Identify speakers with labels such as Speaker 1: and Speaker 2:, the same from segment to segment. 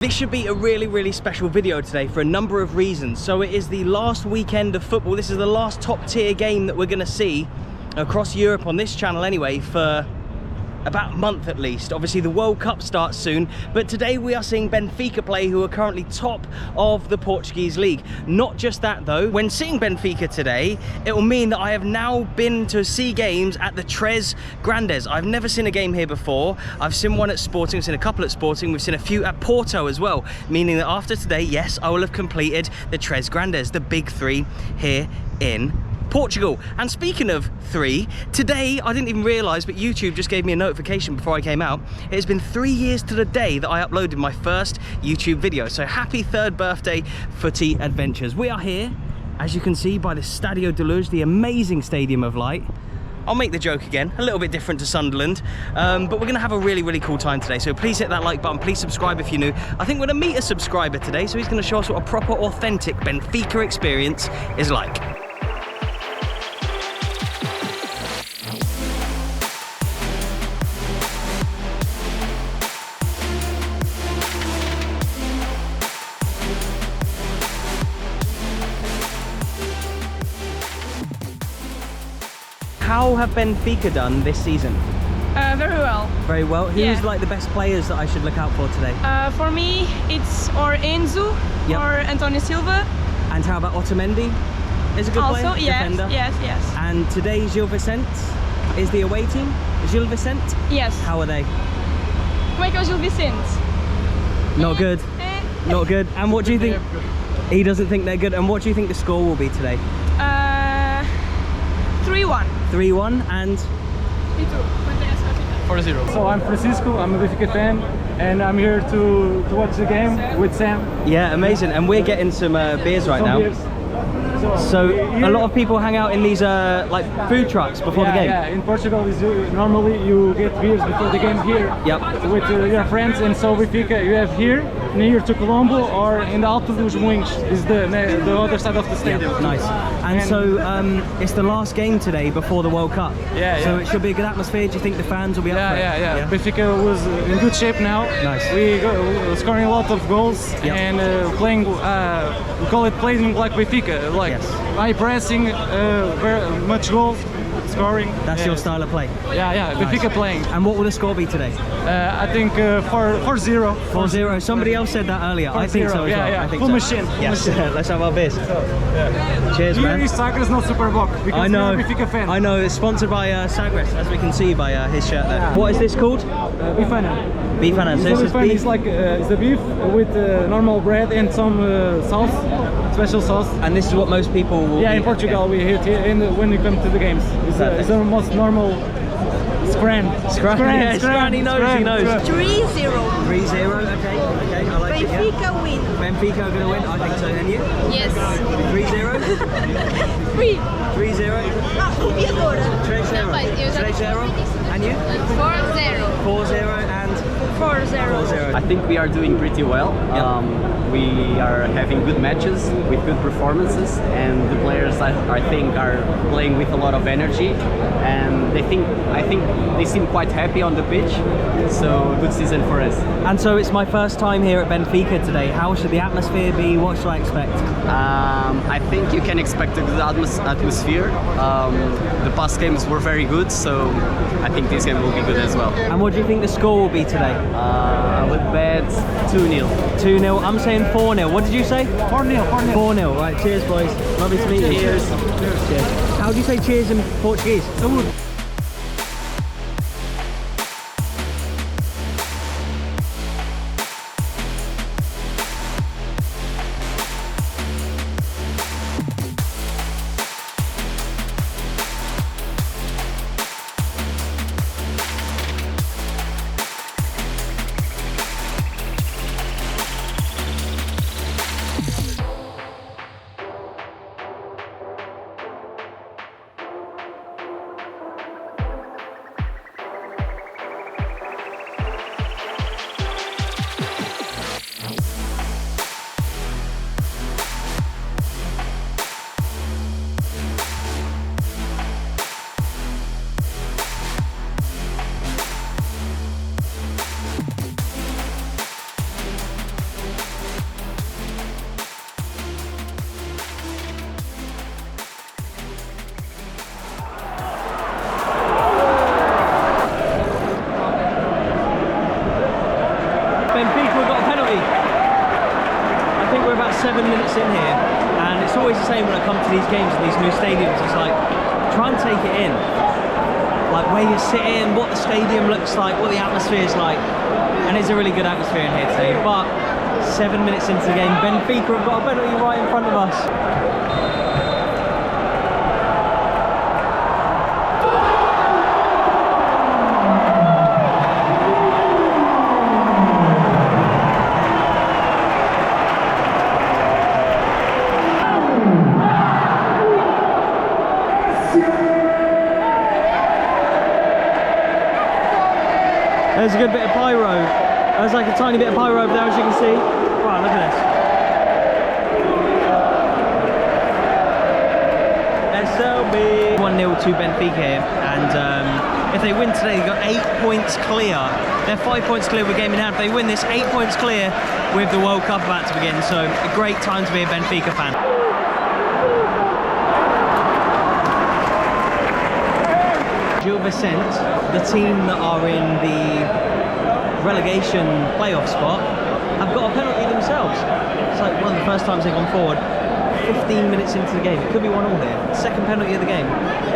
Speaker 1: This should be a really special video today for a number of reasons. So it is the last weekend of football. This is the last top tier game that we're going to see across Europe on this channel anyway for about a month at least. Obviously the World Cup starts soon, but today we are seeing Benfica play, who are currently top of the Portuguese league. Not just that though, when seeing Benfica today, it will mean that I have now been to see games at the Tres Grandes. I've never seen a game here before. I've seen one at Sporting, I've seen a couple at Sporting, we've seen a few at Porto as well, meaning that after today, yes, I will have completed the Tres Grandes, the big three here in Portugal. And speaking of three, today I didn't even realise, but YouTube just gave me a notification before I came out. It has been 3 years to the day that I uploaded my first YouTube video. So happy 3rd birthday, footy adventures. We are here, as you can see, by the Estádio da Luz, the amazing stadium of light. I'll make the joke again, a little bit different to Sunderland, but we're gonna have a really cool time today. So please hit that like button, please subscribe if you're new. I think we're gonna meet a subscriber today, so he's gonna show us what a proper, authentic Benfica experience is like. How have Benfica done this season?
Speaker 2: Very well.
Speaker 1: Very well. Who's like the best players that I should look out for today?
Speaker 2: For me, it's or Enzo or Antonio Silva.
Speaker 1: And how about Otamendi? Is a good player?
Speaker 2: Also, yes,
Speaker 1: defender?
Speaker 2: yes.
Speaker 1: And today, Gil Vicente is the away team? Gil Vicente?
Speaker 2: Yes.
Speaker 1: How are they?
Speaker 2: Como é que é o Gil Vicente?
Speaker 1: Not good. Not good. And what do you think? He doesn't think they're good. And what do you think the score will be today?
Speaker 2: 3-1.
Speaker 1: 3-1 and?
Speaker 3: 4-0. So I'm Francisco, I'm a Benfica fan, and I'm here to watch the game with Sam.
Speaker 1: Yeah, amazing. And we're getting some beers right now.
Speaker 3: Beers.
Speaker 1: So a lot of people hang out in these like food trucks before the game.
Speaker 3: Yeah, in Portugal normally you get beers before the game here.
Speaker 1: Yep.
Speaker 3: With your friends, and so Benfica you have here near to Colombo or in the Alto dos Moinhos is the other side of the stadium.
Speaker 1: Yep, nice. And so it's the last game today before the World Cup.
Speaker 3: Yeah.
Speaker 1: So it should be a good atmosphere. Do you think the fans will be up for it?
Speaker 3: Yeah. Benfica was in good shape now.
Speaker 1: Nice.
Speaker 3: We go scoring a lot of goals and playing. We call it playing like Benfica, like high pressing, very much goals, scoring.
Speaker 1: That's your style of play.
Speaker 3: Yeah. Benfica
Speaker 1: Nice.
Speaker 3: playing.
Speaker 1: And what will the score be today?
Speaker 3: I think 4-0.
Speaker 1: 4-0. Somebody else said that earlier. I think so as well.
Speaker 3: Yeah.
Speaker 1: I think
Speaker 3: Full
Speaker 1: so.
Speaker 3: machine.
Speaker 1: Yes. Let's have our beers. Cheers,
Speaker 3: Here
Speaker 1: man.
Speaker 3: is Sagres, not Superboc, because
Speaker 1: I know.
Speaker 3: we're a Benfica fan.
Speaker 1: I know. It's sponsored by Sagres, as we can see by his shirt there. What is this called?
Speaker 3: Bifana.
Speaker 1: Bifana. So this is beef.
Speaker 3: It's like it's the beef with normal bread and some sauce, special sauce.
Speaker 1: And this is what most people will eat.
Speaker 3: In Portugal we eat here when we come to the games. It's the most normal scran.
Speaker 1: Scran, he knows.
Speaker 4: 3-0.
Speaker 1: 3-0, okay, I like it.
Speaker 4: Benfica win.
Speaker 1: Benfica are going to win, I think so. And you?
Speaker 4: Yes.
Speaker 1: 3-0?
Speaker 4: 3.
Speaker 1: 3-0?
Speaker 4: Copiadora.
Speaker 1: 3-0? And you?
Speaker 4: 4-0.
Speaker 1: 4-0 and?
Speaker 4: 4-0.
Speaker 5: I think we are doing pretty well. We are having good matches with good performances, and the players I think are playing with a lot of energy, and I think they seem quite happy on the pitch, so good season for us.
Speaker 1: And so it's my first time here at Benfica today. How should the atmosphere be? What should I expect?
Speaker 5: I think you can expect a good atmosphere. The past games were very good, so I think this game will be good as well.
Speaker 1: And what do you think the score will be today?
Speaker 5: I would bet 2-0.
Speaker 1: 2-0. I'm saying 4-0. What did you say?
Speaker 3: 4-0.
Speaker 1: 4-0. Right, cheers boys. Lovely to meet you.
Speaker 5: Cheers.
Speaker 1: Cheers. How do you say cheers in Portuguese? 7 minutes in here, and it's always the same when I come to these games and these new stadiums. It's like, try and take it in. Like where you're sitting, what the stadium looks like, what the atmosphere is like. And it's a really good atmosphere in here today. But 7 minutes into the game, Benfica have got a penalty right in front of us. There's a good bit of pyro. There's like a tiny bit of pyro over there, as you can see. Wow, look at this. SLB. 1-0 to Benfica here, and if they win today, they've got 8 points clear. They're 5 points clear with a game in hand. If they win this, 8 points clear with the World Cup about to begin. So a great time to be a Benfica fan. Gil Vicente, the team that are in the relegation playoff spot, have got a penalty themselves. It's like one of the first times they've gone forward. 15 minutes into the game, it could be 1-1 here. Second penalty of the game,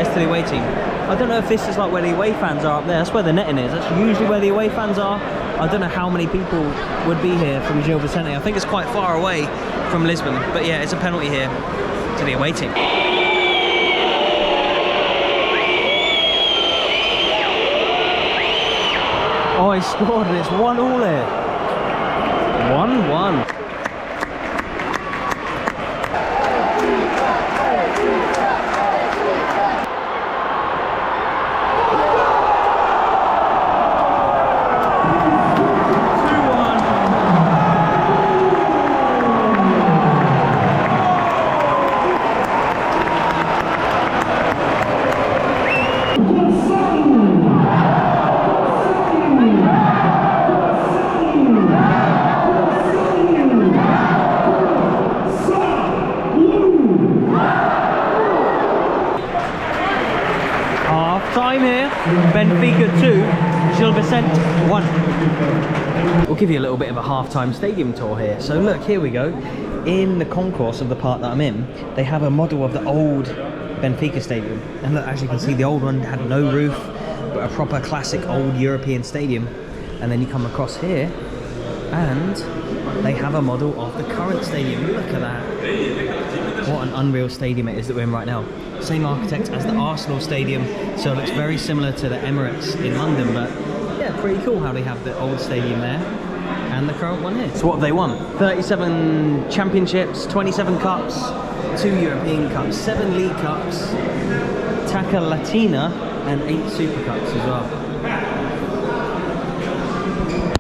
Speaker 1: as to the away team. I don't know if this is like where the away fans are up there. That's where the netting is. That's usually where the away fans are. I don't know how many people would be here from Gil Vicente. I think it's quite far away from Lisbon. But yeah, it's a penalty here to the away team. Oh, he scored and it's 1-1 here. 1-1. Time here, Benfica 2, Gil Vicente 1. We'll give you a little bit of a half-time stadium tour here. So look, here we go. In the concourse of the part that I'm in, they have a model of the old Benfica stadium. And look, as you can see, the old one had no roof, but a proper classic old European stadium. And then you come across here, and they have a model of the current stadium. Look at that. What an unreal stadium it is that we're in right now. Same architect as the Arsenal stadium, so it looks very similar to the Emirates in London, but yeah, pretty cool how they have the old stadium there and the current one here. So what have they won? 37 championships, 27 cups, 2 European cups, 7 league cups, Taca Latina, and 8 super cups as well.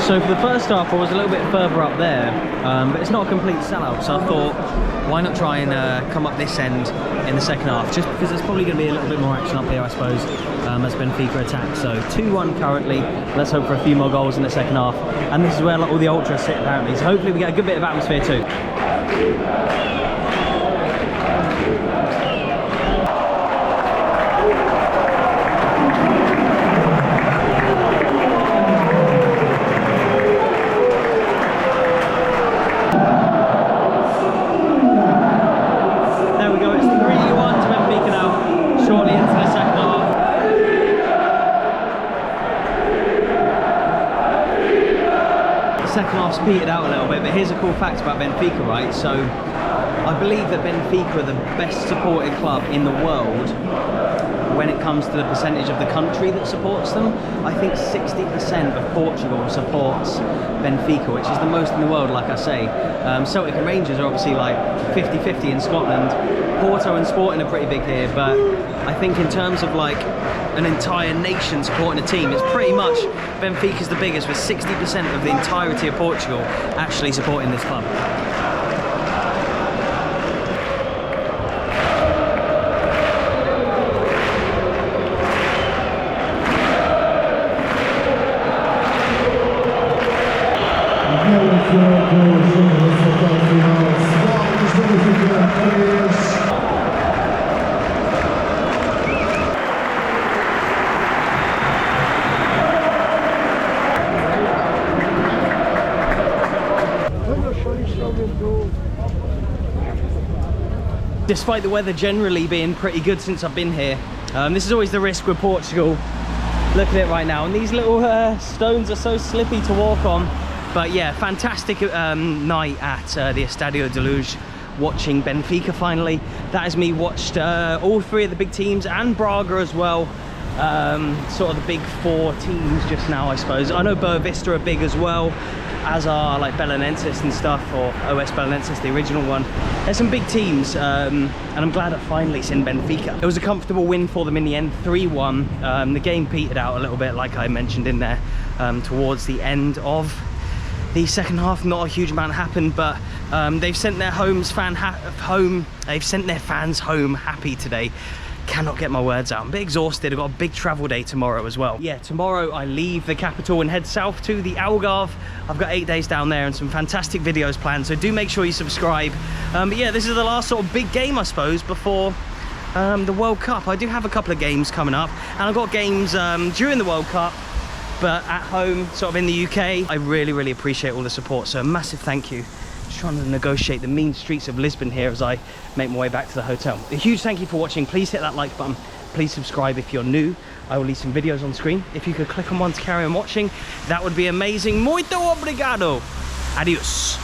Speaker 1: So for the first half I was a little bit further up there, but it's not a complete sellout, so I thought why not try and come up this end in the second half, just because there's probably going to be a little bit more action up here, I suppose, as Benfica attack. So 2-1 currently, let's hope for a few more goals in the second half, and this is where like, all the ultras sit apparently, so hopefully we get a good bit of atmosphere too. Second half speeded out a little bit, but here's a cool fact about Benfica, right? So I believe that Benfica are the best supported club in the world when it comes to the percentage of the country that supports them. I think 60% of Portugal supports Benfica, which is the most in the world, like I say. Celtic and Rangers are obviously like 50-50 in Scotland. Porto and Sporting are pretty big here, but I think in terms of like an entire nation supporting a team, it's pretty much Benfica's the biggest, with 60% of the entirety of Portugal actually supporting this club. despite the weather generally being pretty good since I've been here. This is always the risk with Portugal. Look at it right now, and these little stones are so slippy to walk on. But yeah, fantastic night at the Estádio da Luz, watching Benfica finally. That is me watched all three of the big teams and Braga as well. Sort of the big four teams just now, I suppose. I know Boa Vista are big as well, as are like Belenenses and stuff, or OS Belenenses, the original one. There's some big teams, and I'm glad I've finally seen Benfica. It was a comfortable win for them in the end, 3-1. The game petered out a little bit, like I mentioned in there, towards the end of the second half. Not a huge amount happened, but they've sent their they've sent their fans home happy today. Cannot get my words out. I'm a bit exhausted. I've got a big travel day tomorrow as well. Yeah, tomorrow I leave the capital and head south to the Algarve. I've got 8 days down there and some fantastic videos planned, so do make sure you subscribe. But yeah, this is the last sort of big game, I suppose, before the World Cup. I do have a couple of games coming up, and I've got games during the World Cup, but at home, sort of in the UK. I really appreciate all the support, so a massive thank you. Just trying to negotiate the mean streets of Lisbon here as I make my way back to the hotel. A huge thank you for watching. Please hit that like button. Please subscribe if you're new. I will leave some videos on screen. If you could click on one to carry on watching, that would be amazing. Muito obrigado. Adios.